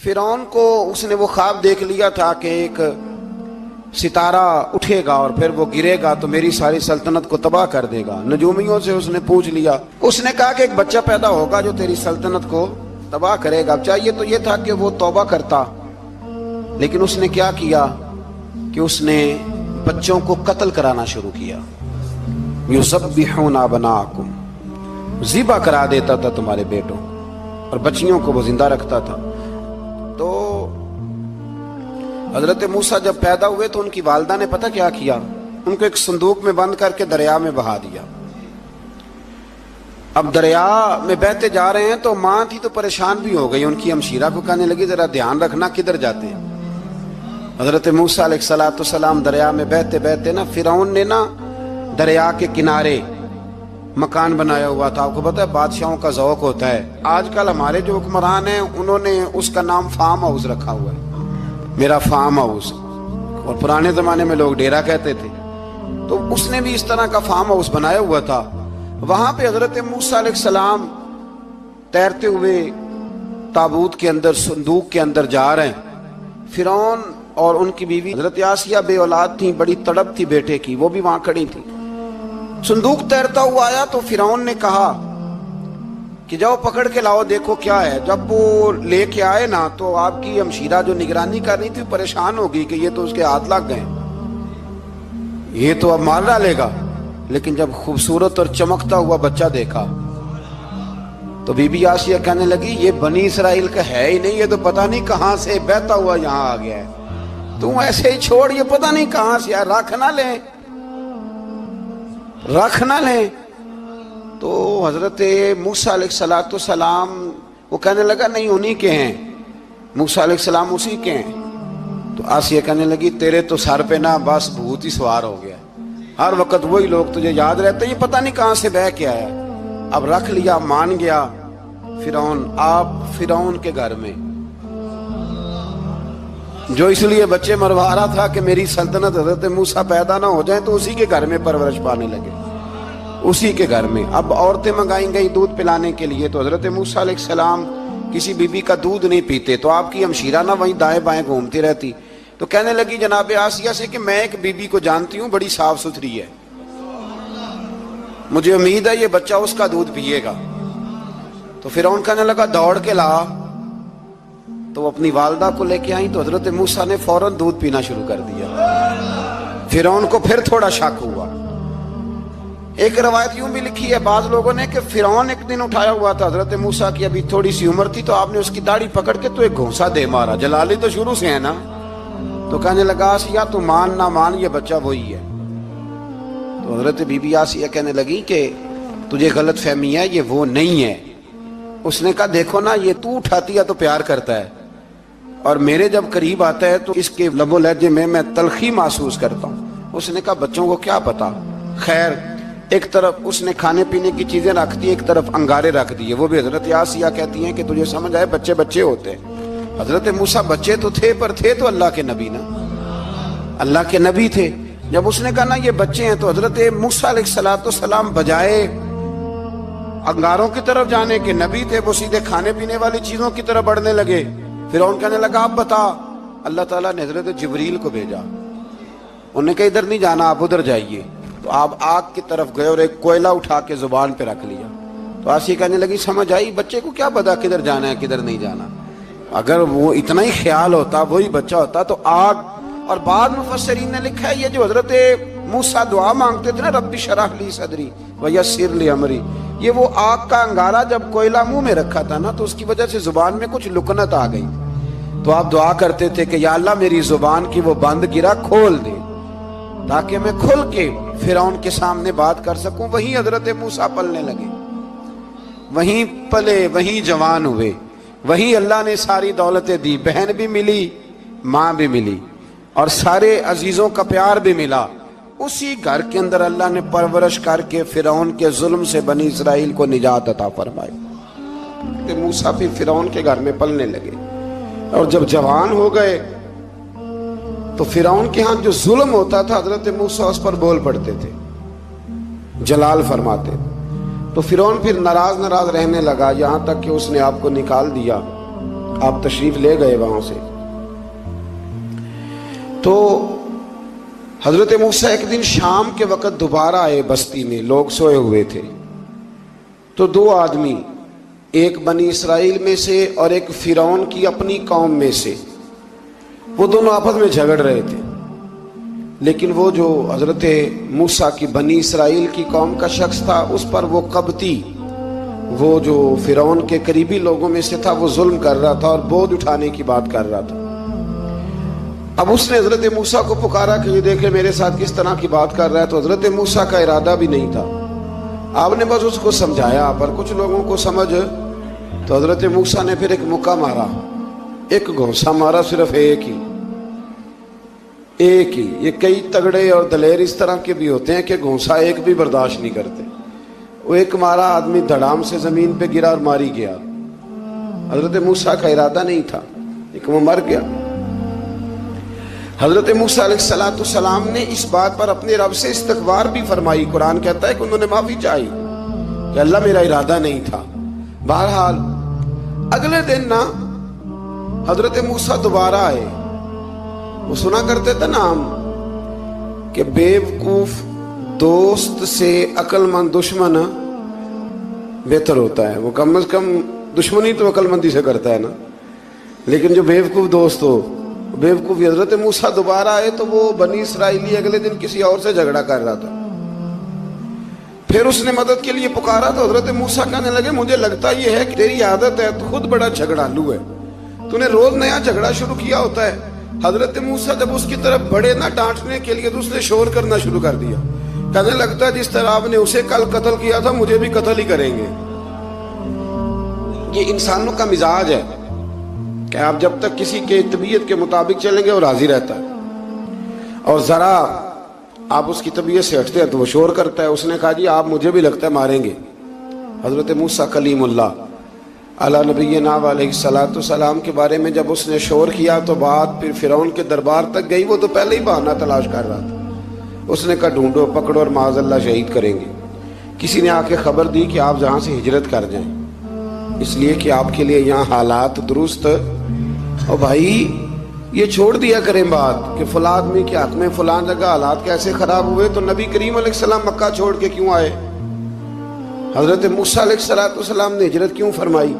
فرعون کو اس نے وہ خواب دیکھ لیا تھا کہ ایک ستارہ اٹھے گا اور پھر وہ گرے گا تو میری ساری سلطنت کو تباہ کر دے گا۔ نجومیوں سے اس نے پوچھ لیا، اس نے کہا کہ ایک بچہ پیدا ہوگا جو تیری سلطنت کو تباہ کرے گا۔ چاہیے تو یہ تھا کہ وہ توبہ کرتا، لیکن اس نے کیا کیا کہ اس نے بچوں کو قتل کرانا شروع کیا۔ یذبحون ابناءکم، ذبح کرا دیتا تھا تمہارے بیٹوں، اور بچیوں کو وہ زندہ رکھتا تھا۔ تو حضرت موسیٰ جب پیدا ہوئے تو ان کی والدہ نے پتہ کیا کیا، ان کو ایک صندوق میں بند کر کے دریا میں بہا دیا۔ اب دریا میں بہتے جا رہے ہیں تو ماں تھی تو پریشان بھی ہو گئی، ان کی ہمشیرہ کو کہنے لگی ذرا دھیان رکھنا کدھر جاتے ہیں۔ حضرت موسیٰ علیہ السلام دریا میں بہتے بہتے فرعون نے دریا کے کنارے مکان بنایا ہوا تھا۔ آپ کو پتہ ہے بادشاہوں کا ذوق ہوتا ہے، آج کل ہمارے جو حکمران ہیں انہوں نے اس کا نام فارم ہاؤس رکھا ہوا ہے، میرا فارم ہاؤس، اور پرانے زمانے میں لوگ ڈیرا کہتے تھے۔ تو اس نے بھی اس طرح کا فارم ہاؤس بنایا ہوا تھا۔ وہاں پہ حضرت موسیٰ علیہ السلام تیرتے ہوئے تابوت کے اندر، صندوق کے اندر جا رہے ہیں۔ فرعون اور ان کی بیوی حضرت آسیہ بے اولاد تھیں، بڑی تڑپ تھی بیٹے کی، وہ بھی وہاں کھڑی تھی۔ صندوق تیرتا ہوا آیا تو فرعون نے کہا کہ جاؤ پکڑ کے لاؤ دیکھو کیا ہے۔ جب وہ لے کے آئے تو آپ کی ہمشیرہ جو نگرانی کر رہی تھی پریشان ہو گئی کہ یہ تو اس کے ہاتھ لگ گئے، یہ تو اب مار ڈالے گا۔ لیکن جب خوبصورت اور چمکتا ہوا بچہ دیکھا تو بی بی آسیہ کہنے لگی یہ بنی اسرائیل کا ہے ہی نہیں، یہ تو پتہ نہیں کہاں سے بہتا ہوا یہاں آ گیا ہے، تم ایسے ہی چھوڑ، یہ پتہ نہیں کہاں سے ہے، رکھ نہ لیں۔ تو حضرت موسیٰ علیہ السلام وہ کہنے لگا نہیں انہی کے ہیں، موسیٰ علیہ السلام اسی کے ہیں۔ تو آسیہ کہنے لگی تیرے تو سر پہ بس بھوت ہی سوار ہو گیا، ہر وقت وہی لوگ تجھے یاد رہتے، یہ پتہ نہیں کہاں سے بہ کے آیا۔ اب رکھ لیا، مان گیا فرعون۔ آپ فرعون کے گھر میں جو اس لیے بچے مروا رہا تھا کہ میری سلطنت حضرت موسیٰ پیدا نہ ہو جائیں، تو اسی کے گھر میں پرورش پانے لگے، اسی کے گھر میں۔ اب عورتیں منگائیں گئی دودھ پلانے کے لیے، تو حضرت موسیٰ علیہ السلام کسی بی بی کا دودھ نہیں پیتے، تو آپ کی ہمشیرہ وہیں دائیں بائیں گھومتی رہتی۔ تو کہنے لگی جناب آسیہ سے کہ میں ایک بی بی کو جانتی ہوں، بڑی صاف ستھری ہے، مجھے امید ہے یہ بچہ اس کا دودھ پیے گا۔ تو فرعون کہنے لگا دوڑ کے لا، تو وہ اپنی والدہ کو لے کے آئیں تو حضرت موسیٰ نے فوراً دودھ پینا شروع کر دیا۔ فرعون کو پھر تھوڑا شک ہوا۔ ایک روایت یوں بھی لکھی ہے بعض لوگوں نے کہ فرعون ایک دن اٹھایا ہوا تھا حضرت موسیٰ کی ابھی تھوڑی سی عمر تھی، تو آپ نے اس کی داڑھی پکڑ کے تو ایک گھونسا دے مارا، جلالی تو شروع سے ہے نا۔ تو کہنے لگا آسیہ تو مان نہ مان یہ بچہ وہی ہے۔ تو حضرت بی بی آسیہ کہنے لگی کہ تجھے غلط فہمی ہے، یہ وہ نہیں ہے۔ اس نے کہا دیکھو نا، یہ تو اٹھاتی ہے تو پیار کرتا ہے، اور میرے جب قریب آتا ہے تو اس کے لب و لہجے میں تلخی محسوس کرتا ہوں۔ اس نے کہا بچوں کو کیا پتا۔ خیر، ایک طرف اس نے کھانے پینے کی چیزیں رکھ دی، ایک طرف انگارے رکھ دیے۔ وہ بھی حضرت آسیہ کہتی ہیں کہ تجھے سمجھ آئے بچے بچے ہوتے ہیں۔ حضرت موسیٰ بچے تو تھے، پر تھے تو اللہ کے نبی نا، اللہ کے نبی تھے۔ جب اس نے کہا نا یہ بچے ہیں، تو حضرت موسیٰ علیہ السلام بجائے انگاروں کی طرف جانے کے، نبی تھے، وہ سیدھے کھانے پینے والی چیزوں کی طرف بڑھنے لگے۔ فرعون کہنے لگا اب بتا۔ اللہ تعالیٰ نے حضرت جبریل کو بھیجا، انہوں نے کہا ادھر نہیں جانا، آپ ادھر جائیے۔ تو آپ آگ کی طرف گئے اور ایک کوئلہ اٹھا کے زبان پہ رکھ لیا۔ تو آسیہ کہنے لگی سمجھ آئی، بچے کو کیا پتا کدھر جانا ہے کدھر نہیں جانا، اگر وہ اتنا ہی خیال ہوتا وہی بچہ ہوتا تو آگ۔ اور بعض مفسرین نے لکھا ہے یہ جو حضرت موسیٰ دعا مانگتے تھے نا رب اشرح لی صدری ویسر لی امری، یہ وہ آگ کا انگارہ جب کوئلہ منہ میں رکھا تھا نا تو اس کی وجہ سے زبان میں کچھ لکنت آ گئی، تو آپ دعا کرتے تھے کہ یا اللہ میری زبان کی وہ بند گرا کھول دے تاکہ میں کھل کے فرعون کے سامنے بات کر سکوں۔ وہیں حضرت موسیٰ پلنے لگے، وہیں پلے، وہیں جوان ہوئے، وہیں اللہ نے ساری دولتیں دی، بہن بھی ملی، ماں بھی ملی، اور سارے عزیزوں کا پیار بھی ملا۔ اسی گھر کے اندر اللہ نے پرورش کر کے فرعون کے ظلم سے بنی اسرائیل کو نجات عطا فرمائی۔ کہ موسیٰ بھی فرعون کے گھر میں پلنے لگے، اور جب جوان ہو گئے تو فرعون کے ہاں جو ظلم ہوتا تھا حضرت موسیٰ اس پر بول پڑتے تھے، جلال فرماتے۔ تو فرعون پھر ناراض رہنے لگا، یہاں تک کہ اس نے آپ کو نکال دیا آپ تشریف لے گئے وہاں سے. تو حضرت موسیٰ ایک دن شام کے وقت دوبارہ آئے بستی میں، لوگ سوئے ہوئے تھے. تو دو آدمی، ایک بنی اسرائیل میں سے اور ایک فرعون کی اپنی قوم میں سے، وہ دونوں آپس میں جھگڑ رہے تھے. لیکن وہ جو حضرت موسیٰ کی بنی اسرائیل کی قوم کا شخص تھا، اس پر وہ قبطی، وہ جو فرعون کے قریبی لوگوں میں سے تھا، وہ ظلم کر رہا تھا اور بوجھ اٹھانے کی بات کر رہا تھا. اب اس نے حضرت موسیٰ کو پکارا کہ یہ دیکھے میرے ساتھ کس طرح کی بات کر رہا ہے. تو حضرت موسیٰ کا ارادہ بھی نہیں تھا، آپ نے بس اس کو سمجھایا. پر کچھ لوگوں کو سمجھ، تو حضرت موسیٰ نے پھر ایک مکہ مارا، ایک گھونسا مارا، صرف ایک ہی. یہ کئی تگڑے اور دلیر اس طرح کے بھی ہوتے ہیں کہ گھونسا ایک بھی برداشت نہیں کرتے. وہ ایک مارا، آدمی دھڑام سے زمین پہ گرا اور ماری گیا. حضرت موسیٰ کا ارادہ نہیں تھا، لیکن وہ مر گیا. حضرت موسیٰ علیہ السلام نے اس بات پر اپنے رب سے استغفار بھی فرمائی. قرآن کہتا ہے کہ انہوں نے معافی چاہی کہ اللہ میرا ارادہ نہیں تھا. بہرحال اگلے دن نا حضرت موسیٰ دوبارہ آئے. وہ سنا کرتے تھے نا ہم کہ بیوقوف دوست سے عقل مند دشمن بہتر ہوتا ہے. وہ کم از کم دشمنی تو عقل مندی سے کرتا ہے نا، لیکن جو بیوقوف دوست ہو بیوقوفی. حضرت موسیٰ دوبارہ آئے تو وہ بنی اسرائیلی اگلے دن کسی اور سے جھگڑا کر رہا تھا. پھر اس نے مدد کے لیے پکارا تو حضرت موسیٰ کہنے لگے مجھے لگتا یہ ہے کہ تیری عادت ہے، تو خود بڑا جھگڑالو ہے، تو نے روز نیا جھگڑا شروع کیا ہوتا ہے. حضرت موسیٰ جب اس کی طرف بڑے نہ ڈانٹنے کے لیے تو اس نے شور کرنا شروع کر دیا. کہنے لگتا ہے جس طرح آپ نے اسے کل قتل کیا تھا مجھے بھی قتل ہی کریں گے. یہ انسانوں کا مزاج ہے کہ آپ جب تک کسی کے طبیعت کے مطابق چلیں گے وہ راضی رہتا ہے، اور ذرا آپ اس کی طبیعت سے ہٹتے ہیں تو وہ شور کرتا ہے. اس نے کہا جی آپ مجھے بھی لگتا ہے ماریں گے. حضرت موسیٰ کلیم اللہ علی نبینا علیہ السلام کے بارے میں جب اس نے شور کیا تو بات پھر فرعون کے دربار تک گئی. وہ تو پہلے ہی بہانہ تلاش کر رہا تھا. اس نے کہا ڈھونڈو پکڑو اور معاذ اللہ شہید کریں گے. کسی نے آ کے خبر دی کہ آپ جہاں سے ہجرت کر جائیں، اس لیے کہ آپ کے لیے یہاں حالات درست. اور بھائی یہ چھوڑ دیا کریں بات کہ فلاں آدمی کے حق میں فلاں جگہ حالات کیسے خراب ہوئے. تو نبی کریم علیہ السلام مکہ چھوڑ کے کیوں آئے؟ حضرت موسیٰ علیہ السلام نے ہجرت کیوں فرمائی؟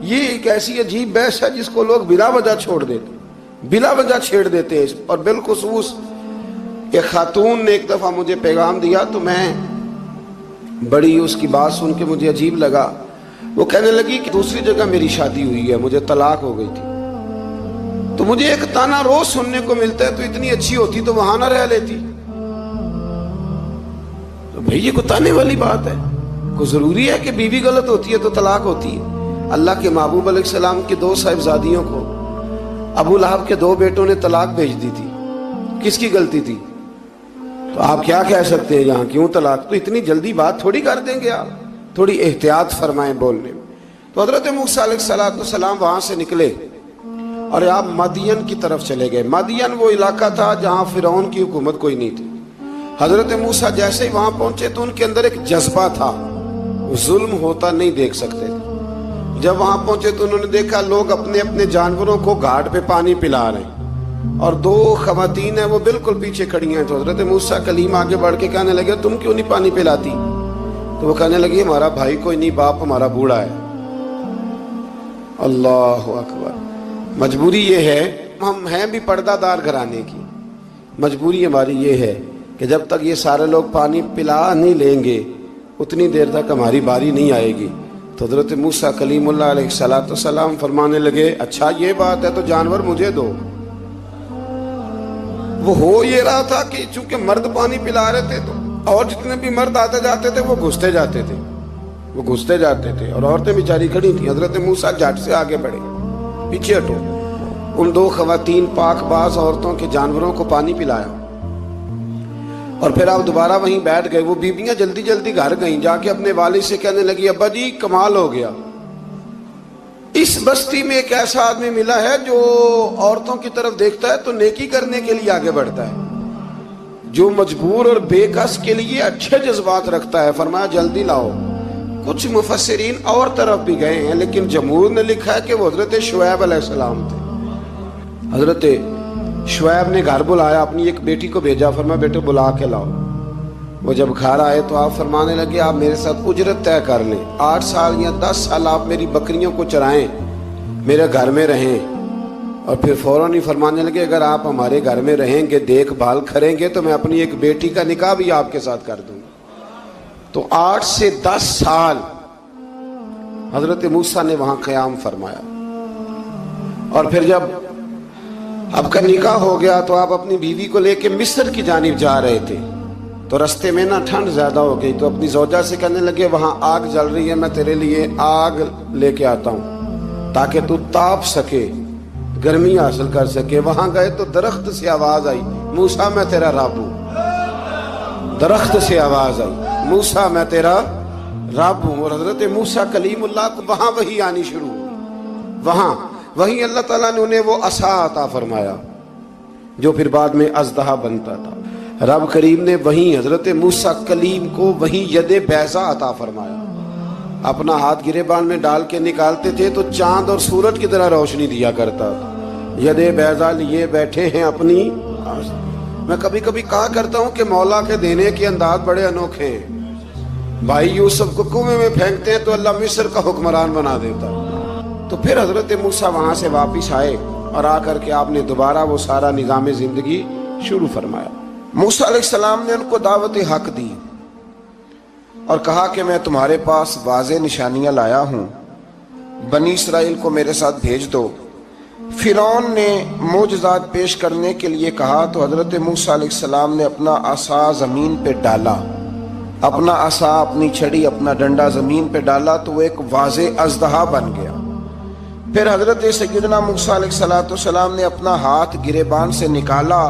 یہ ایک ایسی عجیب بحث ہے جس کو لوگ بلا وجہ چھوڑ دیتے، بلا وجہ چھیڑ دیتے ہیں. اور بالخصوص ایک خاتون نے ایک دفعہ مجھے پیغام دیا تو میں بڑی اس کی بات سن کے مجھے عجیب لگا. وہ کہنے لگی کہ دوسری جگہ میری شادی ہوئی ہے، مجھے طلاق ہو گئی تھی، تو مجھے ایک تانا روز سننے کو ملتا ہے تو اتنی اچھی ہوتی تو وہاں نہ رہ لیتی. تو بھئی یہ کوئی تانے والی بات ہے؟ کوئی ضروری ہے کہ بیوی غلط ہوتی ہے تو طلاق ہوتی ہے؟ اللہ کے محبوب علیہ السلام کی دو صاحبزادیوں کو ابو لہب کے دو بیٹوں نے طلاق بھیج دی تھی. کس کی غلطی تھی؟ تو آپ کیا کہہ سکتے ہیں یہاں کیوں طلاق؟ تو اتنی جلدی بات تھوڑی کر دیں گے آپ، تھوڑی احتیاط فرمائیں بولنے میں. تو حضرت موسیٰ علیہ السلام وہاں سے نکلے اور آپ مدین کی طرف چلے گئے. مدین وہ علاقہ تھا جہاں فرعون کی حکومت کوئی نہیں تھی. حضرت موسیٰ جیسے ہی وہاں پہنچے تو ان کے اندر ایک جذبہ تھا، ظلم ہوتا نہیں دیکھ سکتے تھے. جب وہاں پہنچے تو انہوں نے دیکھا لوگ اپنے اپنے جانوروں کو گھاٹ پہ پانی پلا رہے ہیں اور دو خواتین ہیں وہ بالکل پیچھے کھڑی ہیں. تو حضرت موسیٰ کلیم آگے بڑھ کے کہنے لگے تم کیوں نہیں پانی پلاتی؟ تو وہ کہنے لگی ہمارا بھائی کوئی نہیں، باپ ہمارا بوڑھا ہے. اللہ اکبر. مجبوری یہ ہے، ہم ہیں بھی پردہ دار گھرانے کی، مجبوری ہماری یہ ہے کہ جب تک یہ سارے لوگ پانی پلا نہیں لیں گے اتنی دیر تک ہماری باری نہیں آئے گی. تو حضرت موسیٰ کلیم اللہ علیہ السلام فرمانے لگے اچھا یہ بات ہے تو جانور مجھے دو. وہ ہو یہ رہا تھا کہ چونکہ مرد پانی پلا رہے تھے تو اور جتنے بھی مرد آتے جاتے تھے وہ گھستے جاتے تھے اور عورتیں بیچاری کھڑی تھیں. حضرت موسیٰ جھٹ سے آگے بڑھے، پیچھے ہٹو. ان دو خواتین پاک باز عورتوں کے جانوروں کو پانی پلایا اور پھر آپ دوبارہ وہیں بیٹھ گئے. وہ بیویاں جلدی جلدی گھر گئیں، جا کے اپنے والد سے کہنے لگی ابا جی کمال ہو گیا، اس بستی میں ایک ایسا آدمی ملا ہے جو عورتوں کی طرف دیکھتا ہے تو نیکی کرنے کے لیے آگے بڑھتا ہے، جو مجبور اور بے کس کے لیے اچھے جذبات رکھتا ہے. فرمایا جلدی لاؤ، کچھ مفسرین اور طرف بھی گئے ہیں، لیکن جمہور نے لکھا ہے کہ وہ حضرت شعیب علیہ السلام تھے۔ حضرت شعیب نے گھر بلایا، اپنی ایک بیٹی کو بھیجا، فرمایا بیٹے بلا کے لاؤ۔ وہ جب گھر آئے تو آپ فرمانے لگے آپ میرے ساتھ اجرت طے کر لیں، 8 سال یا 10 سال آپ میری بکریوں کو چرائیں، میرے گھر میں رہیں۔ اور پھر فوراً ہی فرمانے لگے اگر آپ ہمارے گھر میں رہیں گے، دیکھ بھال کریں گے، تو میں اپنی ایک بیٹی کا نکاح بھی آپ کے ساتھ کر دوں گا۔ تو 8 سے 10 سال حضرت موسیٰ نے وہاں قیام فرمایا۔ اور پھر جب آپ کا نکاح ہو گیا تو آپ اپنی بیوی کو لے کے مصر کی جانب جا رہے تھے، تو رستے میں نا ٹھنڈ زیادہ ہو گئی، تو اپنی زوجہ سے کہنے لگے وہاں آگ جل رہی ہے، میں تیرے لیے آگ لے کے آتا ہوں تاکہ تو تاپ سکے، گرمی حاصل کر سکے۔ وہاں گئے تو درخت سے آواز آئی موسیٰ میں تیرا رب ہوں۔ درخت سے آواز آئی موسیٰ میں تیرا رب ہوں۔ اور حضرت موسیٰ کلیم اللہ کو وہاں وحی آنی شروع ہوئی، وہاں وہی اللہ تعالیٰ نے انہیں وہ عصا عطا فرمایا جو پھر بعد میں اژدہا بنتا تھا۔ رب کریم نے وہیں حضرت موسیٰ کلیم کو وہیں ید بیضا عطا فرمایا۔ اپنا ہاتھ گریبان میں ڈال کے نکالتے تھے تو چاند اور سورج کی طرح روشنی دیا کرتا تھا۔ ید بیضا لیے بیٹھے ہیں اپنی۔ میں کبھی کبھی کہا کرتا ہوں کہ مولا کے دینے کے انداز بڑے انوکھے ہیں۔ بھائی یوسف کو کنویں میں پھینکتے ہیں تو اللہ مصر کا حکمران بنا دیتا۔ تو پھر حضرت موسیٰ وہاں سے واپس آئے اور آ کر کے آپ نے دوبارہ وہ سارا نظام زندگی شروع فرمایا۔ موسیٰ علیہ السلام نے ان کو دعوت حق دی اور کہا کہ میں تمہارے پاس واضح نشانیاں لایا ہوں، بنی اسرائیل کو میرے ساتھ بھیج دو۔ فرعون نے معجزات پیش کرنے کے لیے کہا تو حضرت موسیٰ علیہ السلام نے اپنا عصا زمین پہ ڈالا، اپنا عصا، اپنی چھڑی، اپنا ڈنڈا زمین پہ ڈالا تو وہ ایک واضح اژدہا بن گیا۔ پھر حضرت سیدنا موسیٰ علیہ السلام نے اپنا ہاتھ گریبان سے نکالا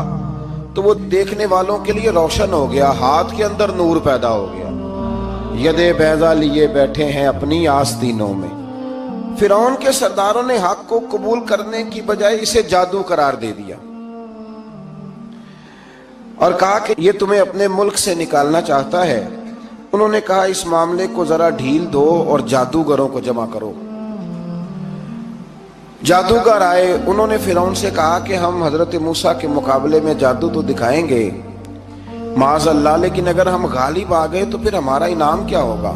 تو وہ دیکھنے والوں کے لیے روشن ہو گیا، ہاتھ کے اندر نور پیدا ہو گیا۔ ید بیضا لیے بیٹھے ہیں اپنی آستینوں میں۔ فرعون کے سرداروں نے حق کو قبول کرنے کی بجائے اسے جادو قرار دے دیا اور کہا کہ یہ تمہیں اپنے ملک سے نکالنا چاہتا ہے۔ انہوں نے کہا اس معاملے کو ذرا ڈھیل دو اور جادوگروں کو جمع کرو۔ جادوگر آئے، انہوں نے فرعون سے کہا کہ ہم حضرت موسیٰ کے مقابلے میں جادو تو دکھائیں گے معاذ اللہ، لیکن اگر ہم غالب آ گئے تو پھر ہمارا انعام کیا ہوگا؟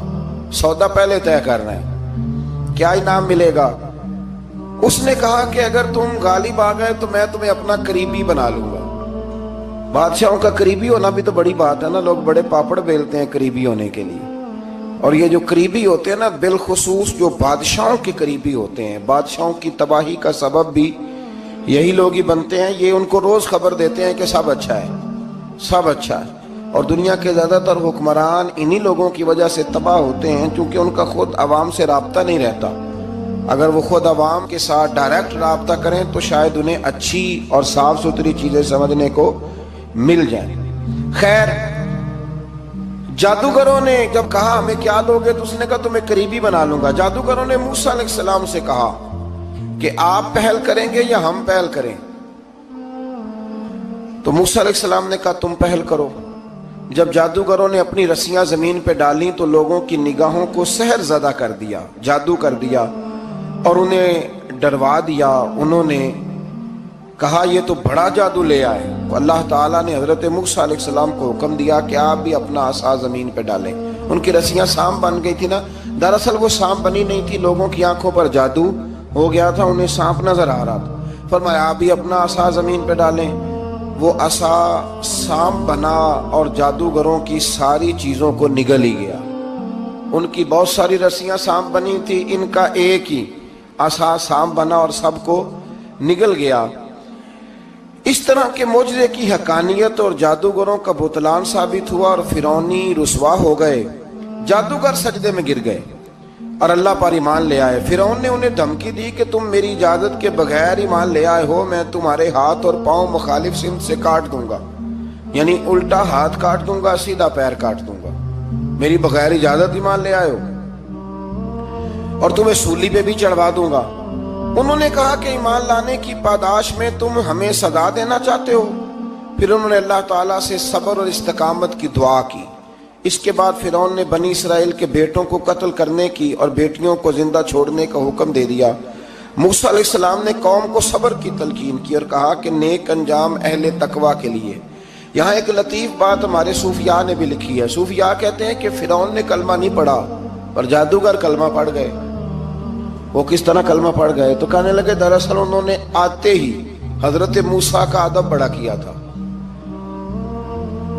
سودا پہلے طے کر رہے ہیں، کیا انعام ملے گا؟ اس نے کہا کہ اگر تم غالب آ گئے تو میں تمہیں اپنا قریبی بنا لوں گا۔ بادشاہوں کا قریبی ہونا بھی تو بڑی بات ہے نا، لوگ بڑے پاپڑ بیلتے ہیں قریبی ہونے کے لیے، اور یہ جو قریبی ہوتے ہیں نا، بالخصوص جو بادشاہوں کے قریبی ہوتے ہیں، بادشاہوں کی تباہی کا سبب بھی یہی لوگ ہی بنتے ہیں۔ یہ ان کو روز خبر دیتے ہیں کہ سب اچھا ہے، سب اچھا ہے، اور دنیا کے زیادہ تر حکمران انہی لوگوں کی وجہ سے تباہ ہوتے ہیں کیونکہ ان کا خود عوام سے رابطہ نہیں رہتا۔ اگر وہ خود عوام کے ساتھ ڈائریکٹ رابطہ کریں تو شاید انہیں اچھی اور صاف ستھری چیزیں سمجھنے کو مل جائیں۔ خیر، جادوگروں نے جب کہا ہمیں کیا لوگے تو اس نے کہا تمہیں قریبی بنا لوں گا۔ جادوگروں نے موسیٰ علیہ السلام سے کہا کہ آپ پہل کریں گے یا ہم پہل کریں؟ تو موسیٰ علیہ السلام نے کہا تم پہل کرو۔ جب جادوگروں نے اپنی رسیاں زمین پہ ڈالیں تو لوگوں کی نگاہوں کو سحر زدہ کر دیا، جادو کر دیا اور انہیں ڈروا دیا۔ انہوں نے کہا یہ تو بڑا جادو لے آئے۔ تو اللہ تعالیٰ نے حضرت موسیٰ علیہ السلام کو حکم دیا کہ آپ بھی اپنا عصا زمین پہ ڈالیں۔ ان کی رسیاں سام بن گئی تھی نا، دراصل وہ سام بنی نہیں تھی، لوگوں کی آنکھوں پر جادو ہو گیا تھا، انہیں سانپ نظر آ رہا تھا۔ فرمایا آپ بھی اپنا عصا زمین پہ ڈالیں۔ وہ عصا سانپ بنا اور جادوگروں کی ساری چیزوں کو نگل ہی گیا۔ ان کی بہت ساری رسیاں سانپ بنی تھی، ان کا ایک ہی عصا سانپ بنا اور سب کو نگل گیا۔ اس طرح کے معجزے کی حقانیت اور جادوگروں کا بطلان ثابت ہوا اور فرعونی رسوا ہو گئے۔ جادوگر سجدے میں گر گئے اور اللہ پر ایمان لے آئے۔ فرعون نے انہیں دھمکی دی کہ تم میری اجازت کے بغیر ایمان لے آئے ہو، میں تمہارے ہاتھ اور پاؤں مخالف سمت سے کاٹ دوں گا، یعنی الٹا ہاتھ کاٹ دوں گا، سیدھا پیر کاٹ دوں گا، میری بغیر اجازت ایمان لے آئے ہو، اور تمہیں سولی پہ بھی چڑھوا دوں گا۔ انہوں نے کہا کہ ایمان لانے کی پاداش میں تم ہمیں سزا دینا چاہتے ہو؟ پھر انہوں نے اللہ تعالیٰ سے صبر اور استقامت کی دعا کی۔ اس کے بعد فرعون نے بنی اسرائیل کے بیٹوں کو قتل کرنے کی اور بیٹیوں کو زندہ چھوڑنے کا حکم دے دیا۔ موسیٰ علیہ السلام نے قوم کو صبر کی تلقین کی اور کہا کہ نیک انجام اہل تقوی کے لیے۔ یہاں ایک لطیف بات ہمارے صوفیاء نے بھی لکھی ہے۔ صوفیاء کہتے ہیں کہ فرعون نے کلمہ نہیں پڑھا پر جادوگر کلمہ پڑھ گئے۔ وہ کس طرح کلمہ پڑھ گئے؟ تو کہنے لگے دراصل انہوں نے آتے ہی حضرت موسیٰ کا ادب بڑا کیا تھا۔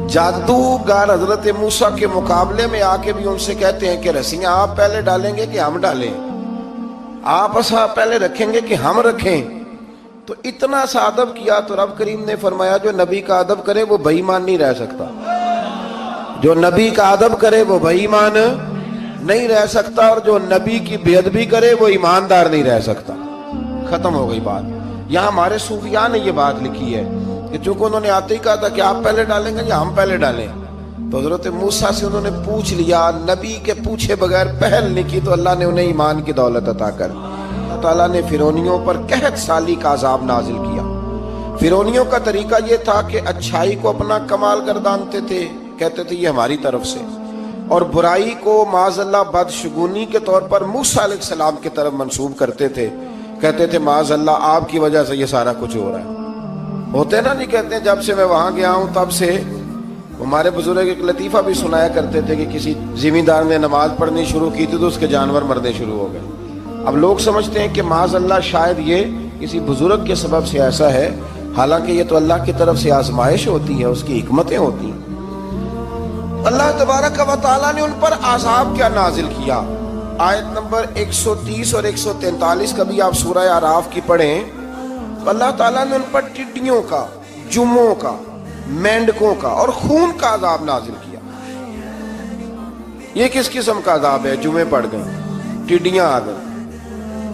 جادوگر حضرت موسیٰ کے مقابلے میں آ کے بھی ان سے کہتے ہیں کہ رسیاں آپ پہلے ڈالیں گے کہ ہم ڈالیں؟ آپ اصحاب پہلے رکھیں گے کہ ہم رکھیں؟ تو اتنا سا ادب کیا تو رب کریم نے فرمایا جو نبی کا ادب کرے وہ بے ایمان نہیں رہ سکتا۔ جو نبی کا ادب کرے وہ بے ایمان نہیں رہ سکتا، اور جو نبی کی بے ادبی کرے وہ ایماندار نہیں رہ سکتا۔ ختم ہو گئی بات۔ یہاں ہمارے صوفیاء نے یہ بات لکھی ہے کہ چونکہ انہوں نے آتے ہی کہا تھا کہ آپ پہلے ڈالیں گے یا ہم پہلے ڈالیں، تو حضرت موسیٰ سے انہوں نے پوچھ لیا، نبی کے پوچھے بغیر پہل نہیں کی تو اللہ نے انہیں ایمان کی دولت عطا کر دی۔ اللہ تعالیٰ نے فرعونیوں پر قحط سالی کا عذاب نازل کیا۔ فرعونیوں کا طریقہ یہ تھا کہ اچھائی کو اپنا کمال گردانتے تھے، کہتے تھے یہ ہماری طرف سے، اور برائی کو معاذ اللہ بدشگونی کے طور پر موسیٰ علیہ السلام کی طرف منسوب کرتے تھے، کہتے تھے معاذ اللہ آپ کی وجہ سے یہ سارا کچھ ہو رہا ہے۔ ہوتے نا نہیں کہتے ہیں جب سے میں وہاں گیا ہوں تب سے، ہمارے بزرگ ایک لطیفہ بھی سنایا کرتے تھے کہ کسی زمیندار نے نماز پڑھنی شروع کی تھی تو اس کے جانور مرنے شروع ہو گئے۔ اب لوگ سمجھتے ہیں کہ معاذ اللہ شاید یہ کسی بزرگ کے سبب سے ایسا ہے، حالانکہ یہ تو اللہ کی طرف سے آزمائش ہوتی ہے، اس کی حکمتیں ہوتی ہیں۔ اللہ تبارک و تعالیٰ نے ان پر عذاب کیا نازل کیا؟ آیت نمبر 130 اور 143 کبھی آپ سورہ اعراف کی پڑھیں، اللہ تعالیٰ نے ان پر ٹڈیوں کا، جموں کا، مینڈکوں کا اور خون کا عذاب نازل کیا۔ یہ کس قسم کا عذاب ہے؟ جمعے پڑ گئے، ٹڈیاں آ گئیں،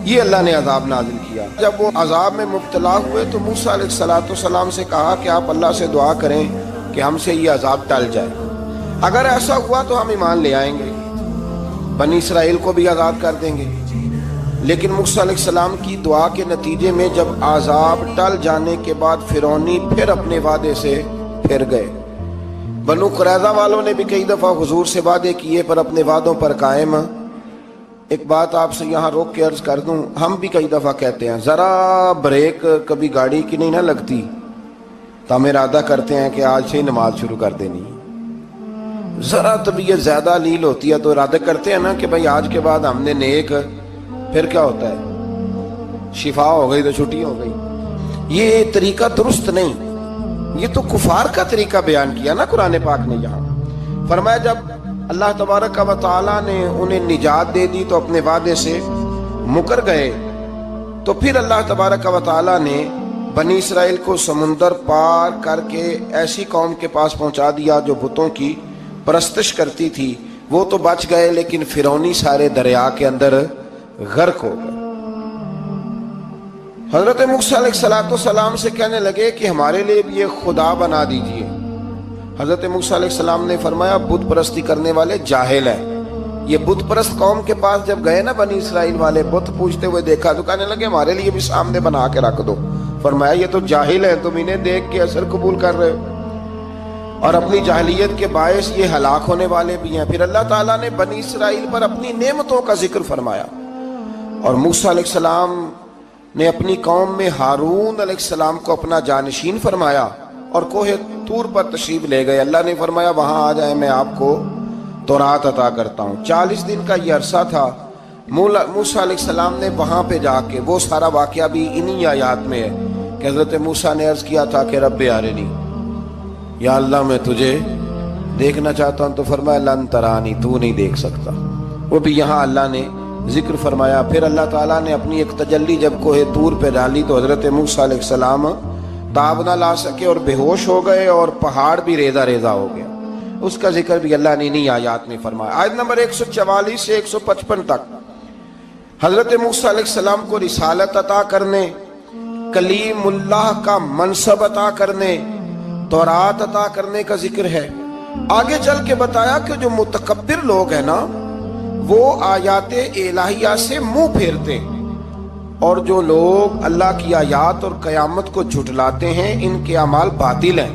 یہ اللہ نے عذاب نازل کیا۔ جب وہ عذاب میں مبتلا ہوئے تو موسیٰ علیہ السلام سے کہا کہ آپ اللہ سے دعا کریں کہ ہم سے یہ عذاب ٹل جائے، اگر ایسا ہوا تو ہم ایمان لے آئیں گے، بنی اسرائیل کو بھی آزاد کر دیں گے۔ لیکن موسیٰ علیہ السلام کی دعا کے نتیجے میں جب عذاب ٹل جانے کے بعد فرعونی پھر اپنے وعدے سے پھر گئے۔ بنو قریظہ والوں نے بھی کئی دفعہ حضور سے وعدے کیے پر اپنے وعدوں پر قائم۔ ایک بات آپ سے یہاں روک کے عرض کر دوں، ہم بھی کئی دفعہ کہتے ہیں ذرا بریک کبھی گاڑی کی نہیں نہ لگتی تو ہم ارادہ کرتے ہیں کہ آج سے ہی نماز شروع کر دینی، ذرا طبیعت زیادہ لیل ہوتی ہے تو ارادہ کرتے ہیں نا کہ بھائی آج کے بعد ہم نے نیک، پھر کیا ہوتا ہے شفا ہو گئی تو چھٹی ہو گئی۔ یہ طریقہ درست نہیں، یہ تو کفار کا طریقہ بیان کیا نا قرآن پاک نے۔ یہاں فرمایا جب اللہ تبارک و تعالیٰ نے انہیں نجات دے دی تو اپنے وعدے سے مکر گئے، تو پھر اللہ تبارک و تعالیٰ نے بنی اسرائیل کو سمندر پار کر کے ایسی قوم کے پاس پہنچا دیا جو بتوں کی پرستش کرتی تھی۔ وہ تو بچ گئے لیکن فرعونی سارے دریا کے اندر غرق ہو گئے۔ حضرت موسیٰ علیہ السلام سے کہنے لگے کہ ہمارے لیے بھی یہ خدا بنا دیجئے۔ حضرت موسیٰ علیہ السلام نے فرمایا بت پرستی کرنے والے جاہل ہیں۔ یہ بت پرست قوم کے پاس جب گئے نا بنی اسرائیل والے، بت پوجتے ہوئے دیکھا تو کہنے لگے ہمارے لیے بھی سامنے بنا کے رکھ دو۔ فرمایا یہ تو جاہل ہیں، تم انہیں دیکھ کے اثر قبول کر رہے ہو، اور اپنی جاہلیت کے باعث یہ ہلاک ہونے والے بھی ہیں۔ پھر اللہ تعالیٰ نے بنی اسرائیل پر اپنی نعمتوں کا ذکر فرمایا، اور موسیٰ علیہ السلام نے اپنی قوم میں ہارون علیہ السلام کو اپنا جانشین فرمایا اور کوہ طور پر تشریف لے گئے۔ اللہ نے فرمایا وہاں آ جائیں، میں آپ کو تورات عطا کرتا ہوں۔ 40 دن کا یہ عرصہ تھا۔ موسیٰ علیہ السلام نے وہاں پہ جا کے، وہ سارا واقعہ بھی انہی آیات میں ہے کہ حضرت موسیٰ نے عرض کیا تھا کہ رب ارنی، یا اللہ میں تجھے دیکھنا چاہتا ہوں، تو فرمایا لن ترانی، تو نہیں دیکھ سکتا۔ وہ بھی یہاں اللہ نے ذکر فرمایا۔ پھر اللہ تعالیٰ نے اپنی ایک تجلی جب کوہ طور پہ ڈالی تو حضرت موسیٰ علیہ السلام تاب نہ لا سکے اور بے ہوش ہو گئے، اور پہاڑ بھی ریزہ ریزہ ہو گیا۔ اس کا ذکر بھی اللہ نے انہی آیات میں فرمایا۔ آیت نمبر 144 سے 155 تک حضرت موسیٰ علیہ السلام کو رسالت عطا کرنے، کلیم اللہ کا منصب عطا کرنے، تورات عطا کرنے کا ذکر ہے۔ آگے چل کے بتایا کہ جو متکبر لوگ ہیں نا وہ آیات الہیہ سے منہ پھیرتے ہیں، اور جو لوگ اللہ کی آیات اور قیامت کو جھٹلاتے ہیں ان کے اعمال باطل ہیں۔